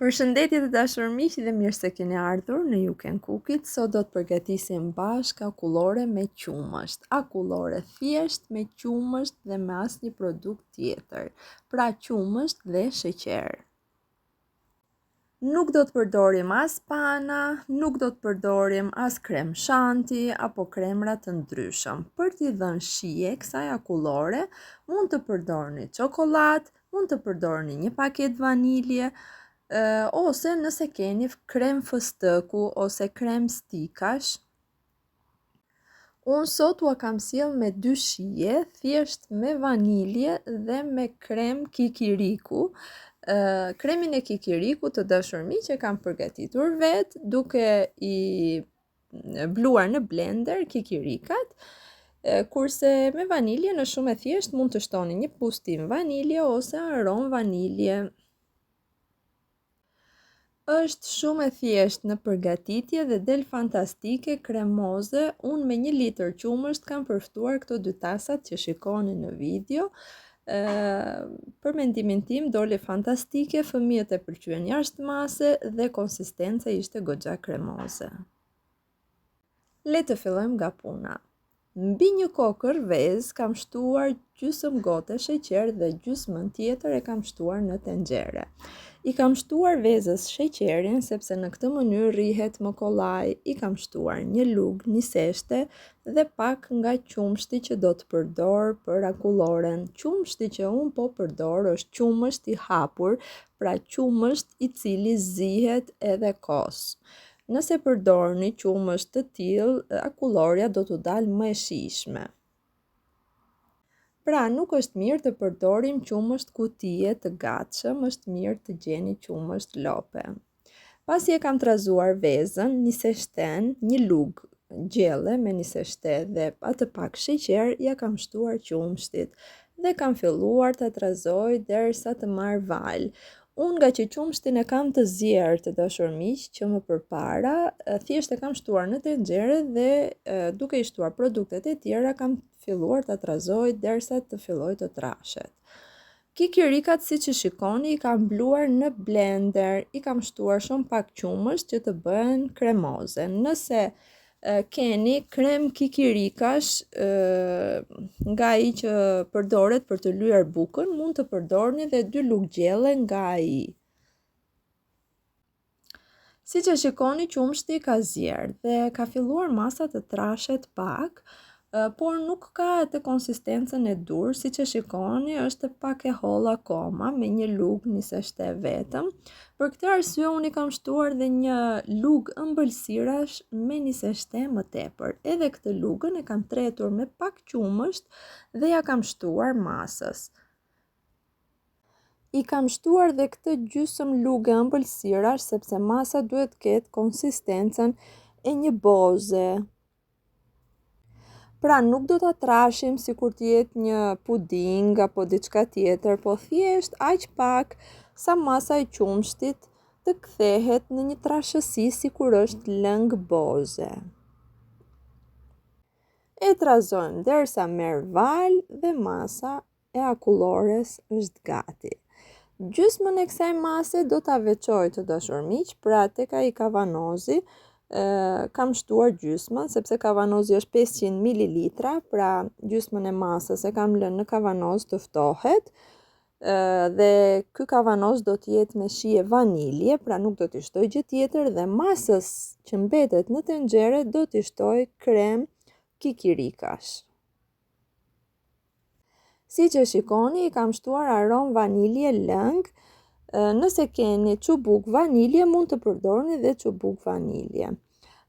Përshëndetje të dashur miq dhe mirë se keni ardhur në You Can Cook It. Sot do të përgatisim bashkë akullore me qumësht. Akullore thjesht me qumësht dhe me asnjë produkt tjetër. Pra qumësht dhe sheqer. Nuk do të përdorim as pana, nuk do të përdorim as krem shanti apo kremra të ndryshëm. Për t'i dhënë shije kësaj akullore, mund të përdorni çokoladë, mund të përdorni një paketë vanilje, ose nëse keni krem fëstëku ose krem stikash. Unë sot ua kam sjell me 2 shije, thjesht me vanilje dhe me krem kikiriku. Kremin e kikiriku të dashur miq e kam përgatitur vetë duke i bluar në blender kikirikat. Kurse me vanilje në shumë e thjesht mund të shtoni një pustim vanilje ose aromë vanilje. Është shumë e thjesht në përgatitje dhe del fantastike, kremoze. Unë me 1 litër qumësht kam përftuar këto 2 tasat që shikoni në video. Për mendimin tim doli fantastike, fëmijët e pëlqyen jashtëmase dhe konsistenca ishte goxha kremoze. Le të fillojmë nga puna. Mbi një kokër vezë kam shtuar gjysmë gote sheqer dhe gjysmën tjetër e kam shtuar në tenxhere. I kam shtuar vezës sheqerin sepse në këtë mënyrë rrihet më kollaj. I kam shtuar një lugë, një seshte dhe pak nga qumshti që do të përdor për akulloren. Qumshti që unë po përdor është qumësht i hapur, pra qumësht i cili zihet edhe kos. Nëse përdorni qumësht të tillë, akulloria do t'u dalë më e shijshme. Pra nuk është mirë të përdorim qumësht kutije të gatshëm, është mirë të gjeni qumësht lope. Pasi e kam trazuar vezën, një seshten, një lugë gjelle me një seshte dhe atë pak sheqer, ja kam shtuar qumshtit dhe kam filluar të trazoj derisa të marr val. Unë nga që qumshtin e kam të zjerë të dashur miq që më përpara, thjesht e kam shtuar në tenxhere dhe duke i shtuar produktet e tjera kam filluar të trazoj derisa të filloj të trashet. Kikirikat siç e shikoni i kam bluar në blender, i kam shtuar shumë pak qumësht që të bëhen kremoze. Nëse keni krem kikirikash nga ai që përdoret për të lyer bukën, mund të përdorni dhe 2 lugë gjelle nga ai. Siç e shikoni qumshti ka zier dhe ka filluar masa të trashet pak, por nuk ka atë konsistencën e dur, siç e shikoni është pak e holl akoma me një lugë, një seshte vetëm. Për këtë arsye unë i kam shtuar dhe një lugë ëmbëlsirash me një seshte më tepër. Edhe këtë lugën e kam tretur me pak qumësht dhe ja kam shtuar masës. I kam shtuar dhe këtë gjysmë lugë ëmbëlsirash sepse masa duhet ketë konsistencën e një boze. Pra nuk do ta trashim sikur të jetë një puding apo diçka tjetër, po thjesht aq pak sa masa e qumshtit të kthehet në një trashësi sikur është lëng boze. E trazojmë derisa merr val dhe masa e akullores është gati. Gjysmën e kësaj mase do ta veçoj të dashur miq, pra tek ai kavanozi kam shtuar gjysmën, sepse kavanozi është 500 ml, pra gjysmën e masës e kam lënë në kavanoz të ftohet, dhe ky kavanoz do të jetë me shije vanilje, pra nuk do t'i shtoj gjë tjetër dhe masës që mbetet në tenxhere do t'i shtoj krem kikirikash. Siç e shikoni, i kam shtuar aromë vanilje lëng. Nëse keni çubuk vanilje, mund të përdorni dhe çubuk vanilje.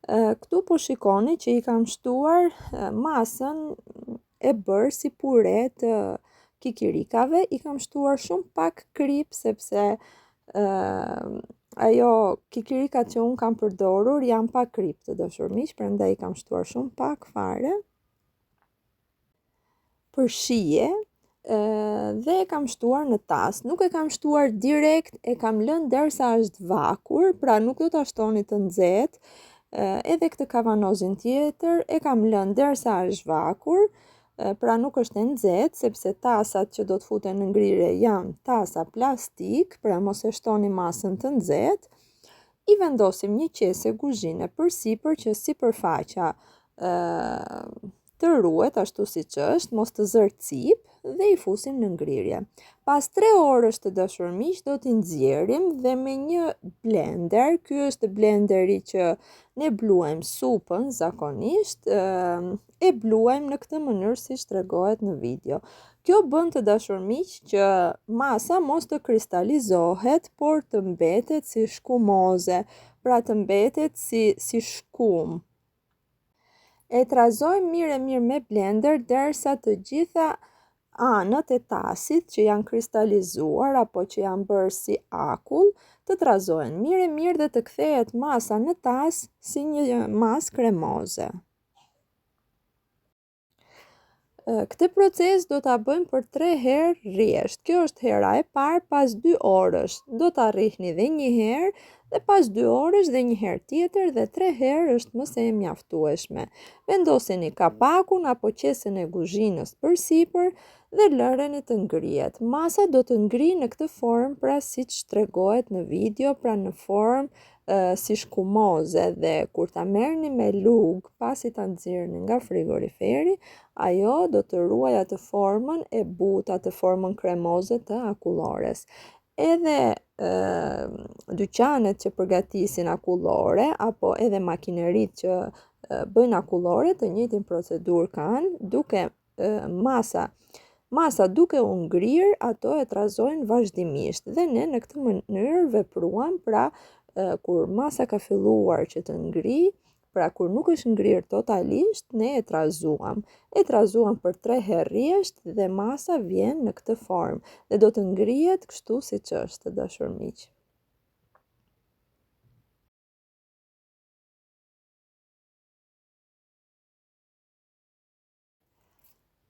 Këtu po shikoni që i kam shtuar masën e bërë si pure të kikirikave, i kam shtuar shumë pak krip sepse ajo kikirikat që unë kam përdorur janë pa krip të dashur miq, prandaj i kam shtuar shumë pak fare. Për shije dhe e kam shtuar në tas. Nuk e kam shtuar direkt, e kam lënë derisa është vakur, pra nuk do ta shtoni të nxehtë. Edhe këtë kavanozin tjetër e kam lënë derisa është vakur, pra nuk është e nxehtë, sepse tasat që do të futen në ngrirje janë tasa plastik, pra mos e shtoni masën të nxehtë. I vendosim një qese kuzhine përsipër që sipërfaqja të ruhet ashtu siç është, mos të zërë cip dhe i fusim në ngrirje. Pas 3 orësh të dashur miq, do t'i nxjerrim dhe me një blender, ky është blenderi që ne bluajmë supën zakonisht, e bluajmë në këtë mënyrë siç tregohet në video. Kjo bën të dashur miq që masa mos të kristalizohet, por të mbetet si shkumoze, pra të mbetet si shkum. E trazojmë mirë me blender derisa të gjitha anët e tasit që janë kristalizuar apo që janë bërë si akull të trazohen mirë dhe të kthehet masa në tas si një masë kremoze. Këtë proces do ta bëjmë për 3 herë rresht. Kjo është hera e parë, pas 2 orësh do ta rrihni edhe një herë dhe pas 2 orësh dhe një herë tjetër dhe 3 herë është më se e mjaftueshme. Vendoseni kapakun apo qesen e kuzhinës përsipër dhe lëreni të ngrihet. Masa do të ngrihet në këtë formë, pra siç tregohet në video, pra në formë si shkumoze, dhe kur ta merrni me lugë pasi ta nxjerrni nga frigoriferi, ajo do të ruaj atë formën e butë, atë formën kremoze të akullores. Edhe dyqanet që përgatisin akullore apo edhe makineritë që bëjnë akullore të njëjtin procedurë kanë, duke masa duke u ngrirë, ato e trazojnë vazhdimisht dhe ne në këtë mënyrë vepruam, pra kur masa ka filluar që të ngrijë, pra kur nuk është ngrirë totalisht, ne e trazuam. E trazuam për 3 herë rresht dhe masa vjen në këtë formë dhe do të ngrihet kështu siç është, dashur miq.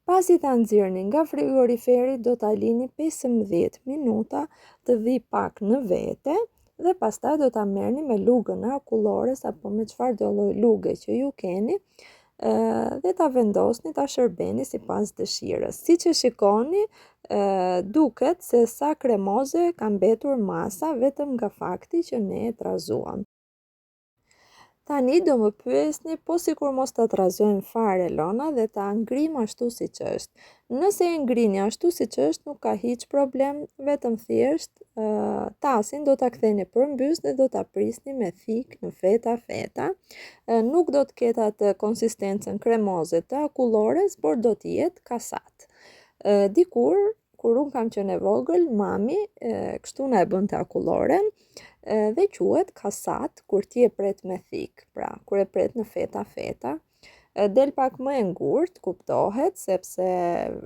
Pasi ta nxjerrni nga frigoriferi, do ta lini 15 minuta të vi pak në vete dhe pastaj do ta merrni me lugën e akullores apo me çfarë do lloj luge që ju keni dhe ta vendosni, ta shërbeni sipas dëshirës. Siç e shikoni, duket se sa kremoze ka mbetur masa vetëm nga fakti që ne e trazuam. Tani do më pyesni, po sikur mos ta trazojmë fare Lona dhe ta ngrim ashtu siç është. Nëse e ngrini ashtu siç është, nuk ka hiç problem, vetëm thjesht tasin do ta ktheni përmbys dhe do ta prisni me thik në feta. Nuk do të ketë atë konsistencën kremoze të akullores, por do të jetë kasat. Dikur, kur unë kam qenë e vogël, mami kështu na e bënte akulloren dhe quhet kasat kur ti e pret me thik, pra kur e pret në feta. Del pak më e ngurtë, kuptohet, sepse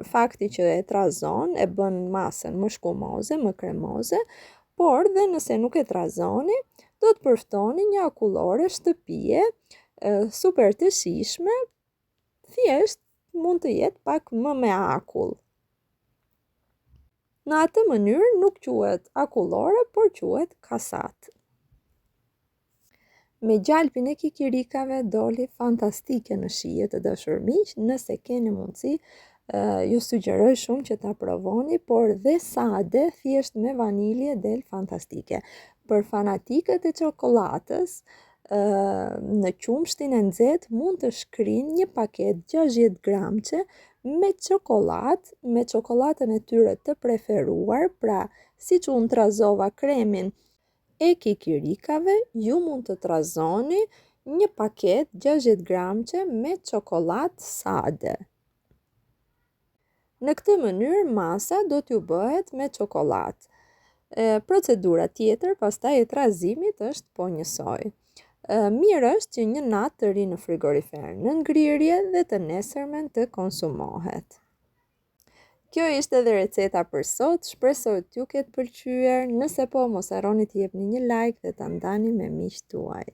fakti që e trazon e bën masën më shkumoze, më kremoze, por dhe nëse nuk e trazoni, do të përftoni një akullore shtëpie super të shijshme, thjesht mund të jetë pak më me akull. Në atë mënyrë nuk quhet akullore, por quhet kasat. Me gjalpin e kikirikave doli fantastike në shije, të dashur miq. Nëse keni mundësi, ju sugjeroj shumë që ta provoni, por dhe sade, thjesht me vanilje del fantastike. Për fanatikët e çokoladës, në qumshtin e nxehtë mund të shkrinë një paketë 60 gramçe me çokoladën e tyre të preferuar, pra siç unë trazova kremin e kikirikave, ju mund të trazoni një paketë 60 gramçe me çokoladë sade. Në këtë mënyrë masa do t'ju bëhet me çokoladë. Procedura tjetër pastaj e trazimit është po njësoj. Mirë është që një natë të ri në frigorifer në ngrirje dhe të nesërmen të konsumohet. Kjo ishte edhe receta për sot, shpresoj t'ju ketë pëlqyer, nëse po mos harroni të jepni një like dhe ta ndani me miqtë tuaj.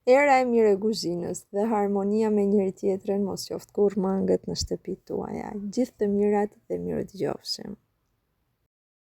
Era e mirë e kuzhinës dhe harmonia me njëri tjetrin mos qoftë kurrë mangët në shtëpitë tuaja. Gjithë të mirat dhe mirë dëgjofshim.